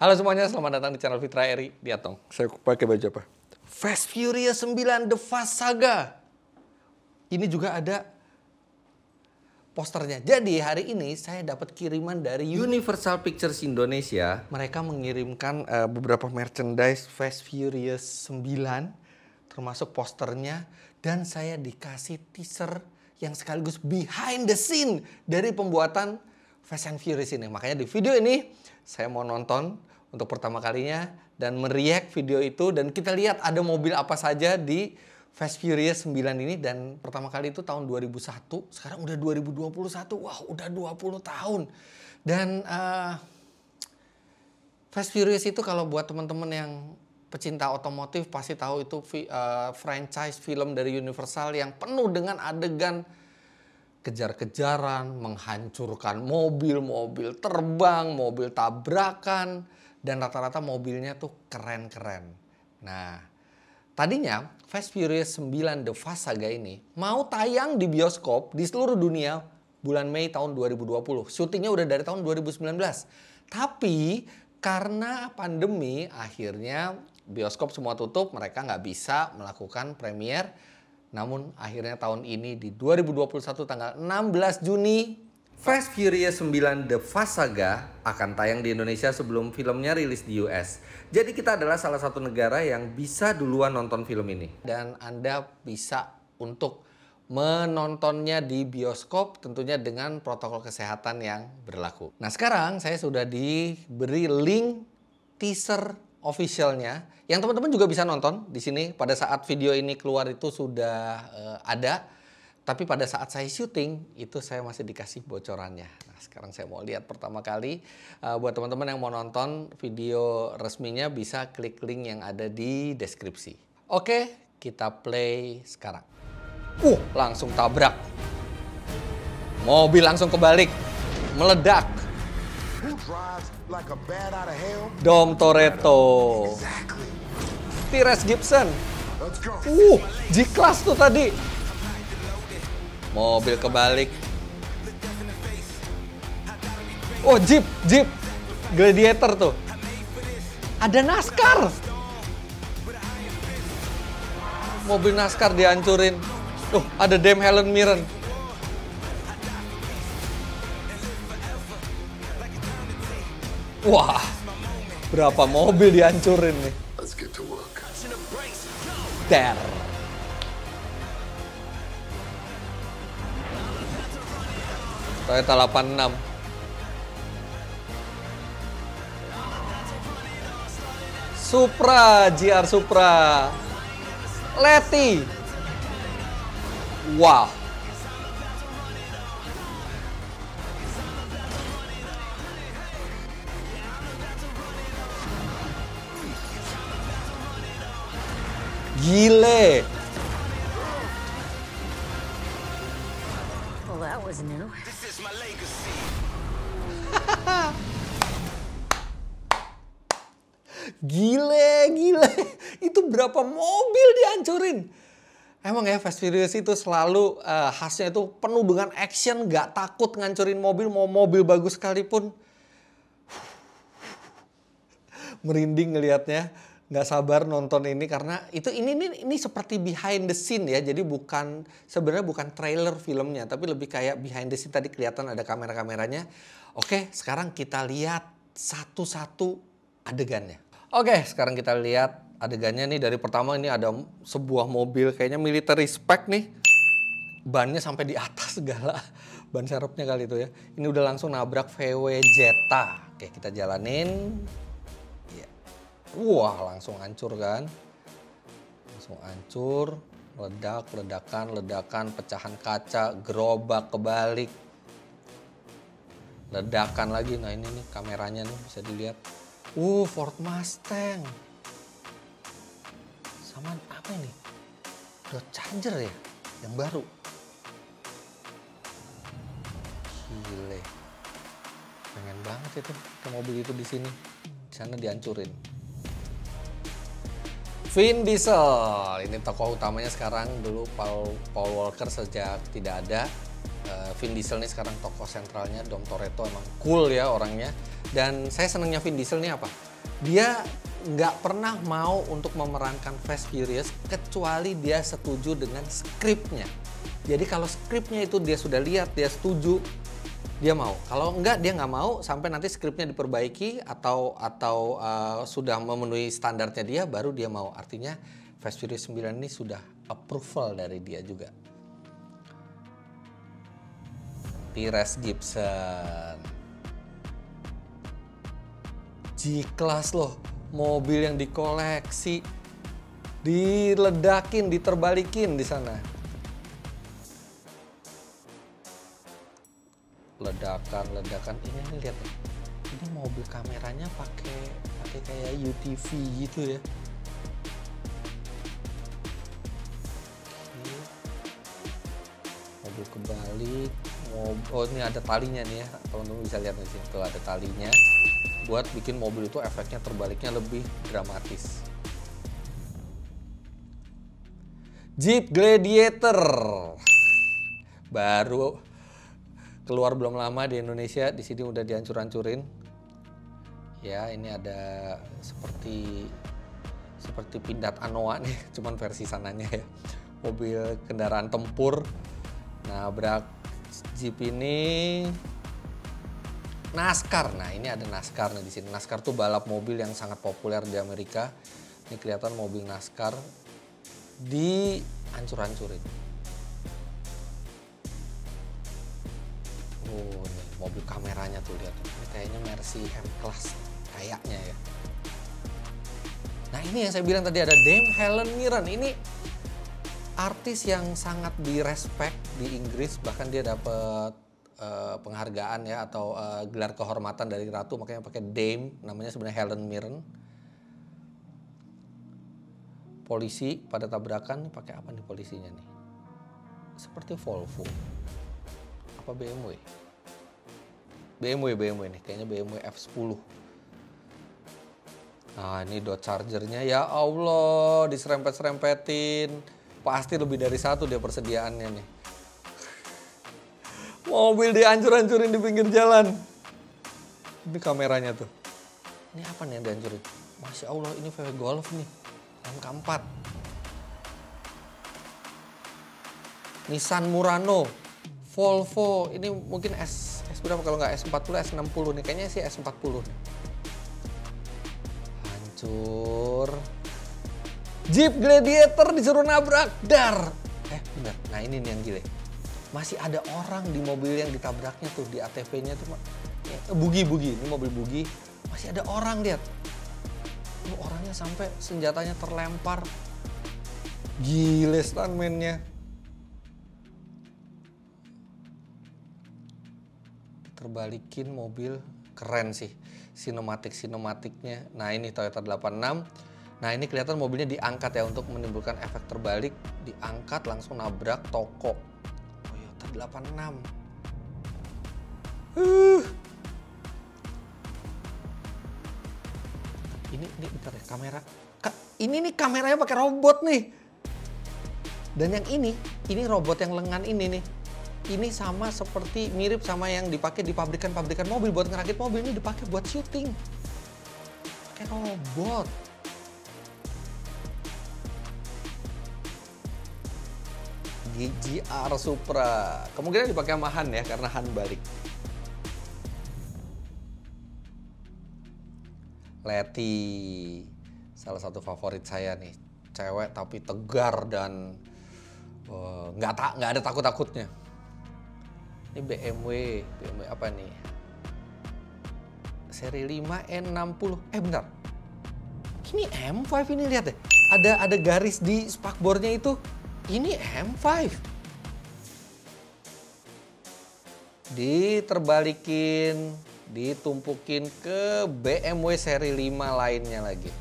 Halo semuanya, selamat datang di channel Fitra Eri. Lihat dong, saya pakai baju apa? Fast Furious 9 The Fast Saga. Ini juga ada posternya. Jadi hari ini saya dapat kiriman dari Universal Pictures Indonesia. Mereka mengirimkan beberapa merchandise Fast Furious 9, termasuk posternya. Dan saya dikasih teaser yang sekaligus behind the scene dari pembuatan Fast and Furious ini. Makanya di video ini saya mau nonton untuk pertama kalinya dan mereact video itu. Dan kita lihat ada mobil apa saja di Fast Furious 9 ini. Dan pertama kali itu tahun 2001, sekarang udah 2021. Wah, udah 20 tahun. Dan Fast Furious itu kalau buat teman-teman yang pecinta otomotif pasti tahu itu franchise film dari Universal yang penuh dengan adegan kejar-kejaran, menghancurkan mobil terbang, mobil tabrakan, dan rata-rata mobilnya tuh keren-keren. Nah, tadinya Fast Furious 9 The Fast Saga ini mau tayang di bioskop di seluruh dunia bulan Mei tahun 2020. Syutingnya udah dari tahun 2019. Tapi karena pandemi akhirnya bioskop semua tutup, mereka nggak bisa melakukan premier. Namun akhirnya tahun ini di 2021 tanggal 16 Juni Fast Furious 9 The Fast Saga akan tayang di Indonesia sebelum filmnya rilis di US. Jadi kita adalah salah satu negara yang bisa duluan nonton film ini. Dan Anda bisa untuk menontonnya di bioskop tentunya dengan protokol kesehatan yang berlaku. Nah sekarang saya sudah diberi link teaser officialnya yang teman-teman juga bisa nonton di sini. Pada saat video ini keluar itu sudah ada. Tapi pada saat saya syuting, itu saya masih dikasih bocorannya. Nah, sekarang saya mau lihat pertama kali. Buat teman-teman yang mau nonton video resminya, bisa klik link yang ada di deskripsi. Oke, kita play sekarang. Langsung tabrak. Mobil langsung kebalik. Meledak. Dom Toretto. Tyrese Gibson. G-Class tuh tadi. Mobil kebalik. Oh, Jeep. Gladiator tuh. Ada NASCAR. Mobil NASCAR dihancurin. Ada Dame Helen Mirren. Wah, berapa mobil dihancurin nih. Der. Toyota 86. Supra, GR Supra. Letty. Wow. Gile. Well, that was new. Gile. Itu berapa mobil dihancurin? Emang ya Fast Furious itu selalu khasnya itu penuh dengan action, gak takut ngancurin mobil, mau mobil bagus sekalipun. Merinding ngelihatnya, nggak sabar nonton ini karena ini seperti behind the scene ya. Jadi sebenarnya bukan trailer filmnya, tapi lebih kayak behind the scene. Tadi kelihatan ada kamera-kameranya. Oke, sekarang kita lihat satu-satu adegannya. Oke, sekarang kita lihat adegannya nih. Dari pertama ini ada sebuah mobil kayaknya military spec nih. Bannya sampai di atas segala. Ban serepnya kali itu ya. Ini udah langsung nabrak VW Jetta. Oke, kita jalanin. Ya. Wah, langsung hancur kan. Langsung hancur. Ledakan, pecahan kaca, gerobak kebalik. Ledakan lagi. Nah ini nih kameranya nih bisa dilihat. Ford Mustang. Sama apa ini? Dodge Charger ya? Yang baru. Gile. Pengen banget itu mobil itu di sini. Di sana dihancurin. Vin Diesel. Ini tokoh utamanya sekarang. Dulu Paul Walker sejak tidak ada. Vin Diesel nih sekarang tokoh sentralnya. Dom Toretto emang cool ya orangnya. Dan saya senangnya Vin Diesel nih apa? Dia nggak pernah mau untuk memerankan Fast Furious kecuali dia setuju dengan skripnya. Jadi kalau skripnya itu dia sudah lihat, dia setuju, dia mau. Kalau enggak dia nggak mau sampai nanti skripnya diperbaiki atau sudah memenuhi standarnya dia, baru dia mau. Artinya Fast Furious 9 ini sudah approval dari dia juga. Tyrese Gibson. G-Class loh, mobil yang dikoleksi, diledakin, diterbalikin di sana. Ledakan. Ini lihat ya. Ini mobil kameranya pakai kayak UTV gitu ya. Mobil kebalik. Oh ini ada talinya nih ya, teman-teman bisa lihat di sini tuh ada talinya buat bikin mobil itu efeknya terbaliknya lebih dramatis. Jeep Gladiator baru keluar belum lama di Indonesia, di sini udah dihancur-hancurin. Ya ini ada seperti Pindad Anoa nih, cuman versi sananya ya. Mobil kendaraan tempur. Nabrak Jeep ini NASCAR. Nah, ini ada NASCAR nih di sini. NASCAR tuh balap mobil yang sangat populer di Amerika. Ini kelihatan mobil NASCAR dihancur-hancurin. Oh, nih mobil kameranya tuh lihat. Ini kayaknya Mercy M-Class kayaknya ya. Nah, ini yang saya bilang tadi ada Dame Helen Mirren. Ini artis yang sangat direspek di Inggris, bahkan dia dapat penghargaan ya atau gelar kehormatan dari ratu, makanya pakai Dame, namanya sebenarnya Helen Mirren. Polisi pada tabrakan pakai apa nih polisinya nih? Seperti Volvo. Apa BMW? BMW nih, kayaknya BMW F10. Nah, ini Dodge Charger-nya ya Allah, diserempet-serempetin. Pasti lebih dari satu dia persediaannya nih. Mobil dihancur-hancurin di pinggir jalan. Ini kameranya tuh. Ini apa nih yang dihancurin? Masya Allah, ini VW Golf nih. MK4. Nissan Murano. Volvo. Ini mungkin S berapa kalau nggak S40, S60 nih. Kayaknya sih S40 nih. Hancur. Jeep Gladiator disuruh nabrak, dar. Bener. Nah ini nih yang gile. Masih ada orang di mobil yang ditabraknya tuh, di ATV-nya tuh. Bugi. Ini mobil bugi. Masih ada orang, lihat. Orangnya sampai senjatanya terlempar. Gile stuntman-nya. Terbalikin mobil. Keren sih. Sinematiknya. Nah ini Toyota 86. Nah ini kelihatan mobilnya diangkat ya untuk menimbulkan efek terbalik. Diangkat langsung nabrak toko. Toyota 86. Ini bentar ya, kamera. Ini nih kameranya pakai robot nih. Dan yang ini robot yang lengan ini nih. Ini sama seperti mirip sama yang dipakai di pabrikan-pabrikan mobil buat ngerakit mobil, ini dipakai buat syuting. Pakai robot. GR Supra. Kemungkinan dipakai sama Han ya, karena Han balik. Letty. Salah satu favorit saya nih. Cewek tapi tegar dan nggak ada takut-takutnya. Ini BMW apa nih? Seri 5 N60. Bentar. Ini M5 ini, lihat deh. Ada garis di spakbornya itu. Ini M5. Diterbalikin, ditumpukin ke BMW seri 5 lainnya lagi.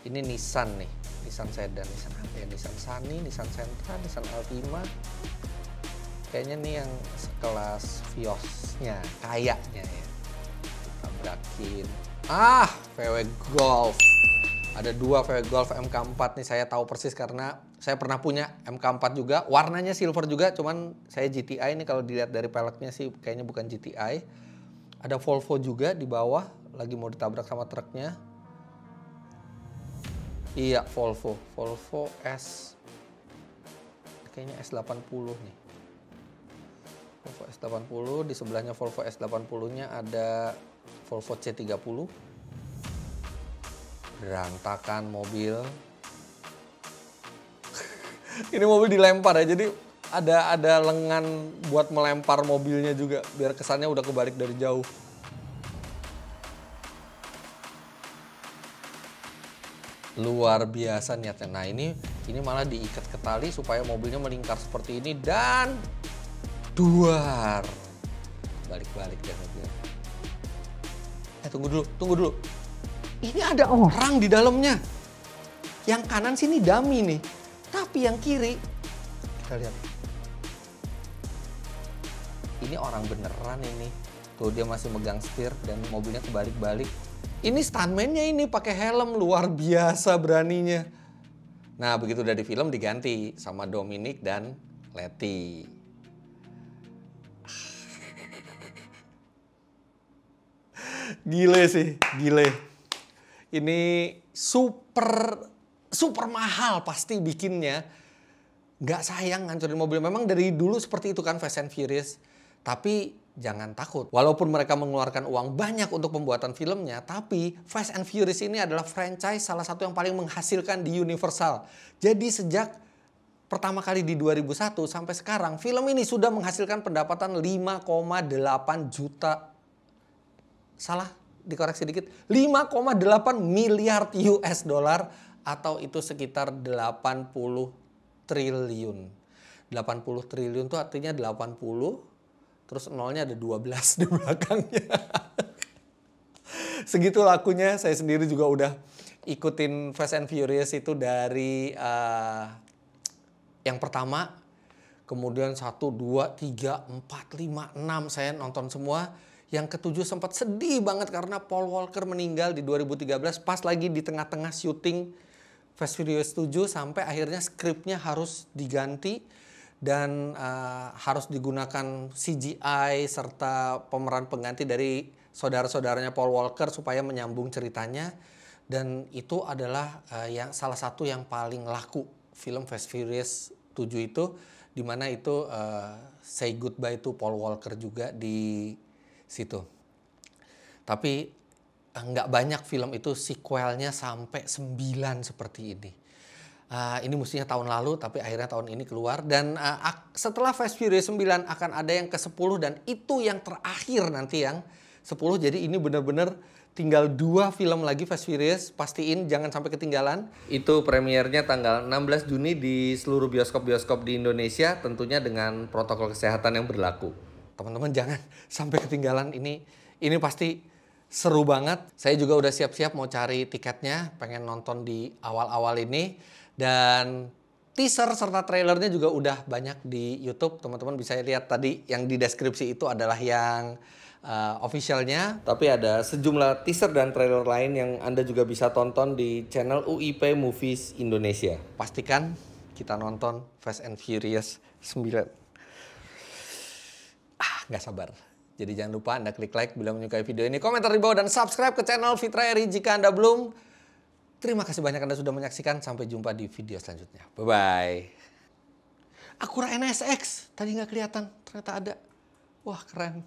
Ini Nissan nih, Nissan sedan, Nissan apa ya? Nissan Sunny, Nissan Sentra, Nissan Altima. Kayaknya nih yang sekelas Vios-nya, kayaknya ya. Tabrakin. VW Golf. Ada 2 VW Golf MK4 nih, saya tahu persis karena saya pernah punya MK4 juga. Warnanya silver juga, cuman saya GTI nih, kalau dilihat dari peleknya sih kayaknya bukan GTI. Ada Volvo juga di bawah, lagi mau ditabrak sama truknya. Iya, Volvo S, kayaknya S80 nih. Volvo S80, di sebelahnya Volvo S80-nya ada Volvo C30. Berantakan mobil. Ini mobil dilempar ya, jadi ada lengan buat melempar mobilnya juga biar kesannya udah kebalik dari jauh. Luar biasa niatnya. Nah, ini malah diikat ke tali supaya mobilnya melingkar seperti ini dan duar. Balik-balik deh mobilnya. Tunggu dulu. Ini ada orang di dalamnya. Yang kanan sini dummy nih. Tapi yang kiri, kita lihat. Ini orang beneran ini. Tuh dia masih megang setir dan mobilnya kebalik-balik. Ini stuntman-nya ini pakai helm, luar biasa beraninya. Nah, begitu udah di film diganti sama Dominic dan Letty. Gile sih, gile. Ini super mahal pasti bikinnya. Nggak sayang ngancurin mobil. Memang dari dulu seperti itu kan Fast and Furious. Tapi jangan takut. Walaupun mereka mengeluarkan uang banyak untuk pembuatan filmnya, tapi Fast and Furious ini adalah franchise salah satu yang paling menghasilkan di Universal. Jadi sejak pertama kali di 2001 sampai sekarang, film ini sudah menghasilkan pendapatan 5,8 juta. Salah, dikoreksi dikit. 5,8 miliar US dollar atau itu sekitar 80 triliun. 80 triliun itu artinya 80 terus nolnya ada 12 di belakangnya. Segitu lakunya. Saya sendiri juga udah ikutin Fast and Furious itu dari yang pertama. Kemudian 1, 2, 3, 4, 5, 6 saya nonton semua. Yang ketujuh sempat sedih banget karena Paul Walker meninggal di 2013 pas lagi di tengah-tengah syuting Fast Furious 7 sampai akhirnya skripnya harus diganti. Dan harus digunakan CGI serta pemeran pengganti dari saudara-saudaranya Paul Walker supaya menyambung ceritanya. Dan itu adalah salah satu yang paling laku film Fast Furious 7 itu. Dimana itu say goodbye to Paul Walker juga di situ. Tapi nggak banyak film itu sequelnya sampai 9 seperti ini. Ini mestinya tahun lalu tapi akhirnya tahun ini keluar dan setelah Fast Furious 9 akan ada yang ke-10 dan itu yang terakhir nanti yang 10. Jadi ini benar-benar tinggal 2 film lagi Fast Furious, pastiin jangan sampai ketinggalan. Itu premiernya tanggal 16 Juni di seluruh bioskop-bioskop di Indonesia tentunya dengan protokol kesehatan yang berlaku. Teman-teman jangan sampai ketinggalan, ini pasti seru banget. Saya juga udah siap-siap mau cari tiketnya, pengen nonton di awal-awal ini. Dan teaser serta trailernya juga udah banyak di YouTube. Teman-teman bisa lihat tadi yang di deskripsi itu adalah yang officialnya. Tapi ada sejumlah teaser dan trailer lain yang Anda juga bisa tonton di channel UIP Movies Indonesia. Pastikan kita nonton Fast and Furious 9. Nggak sabar. Jadi jangan lupa Anda klik like bila menyukai video ini, komentar di bawah, dan subscribe ke channel Fitra Eri jika Anda belum. Terima kasih banyak Anda sudah menyaksikan. Sampai jumpa di video selanjutnya. Bye-bye. Acura NSX. Tadi nggak kelihatan. Ternyata ada. Wah, keren.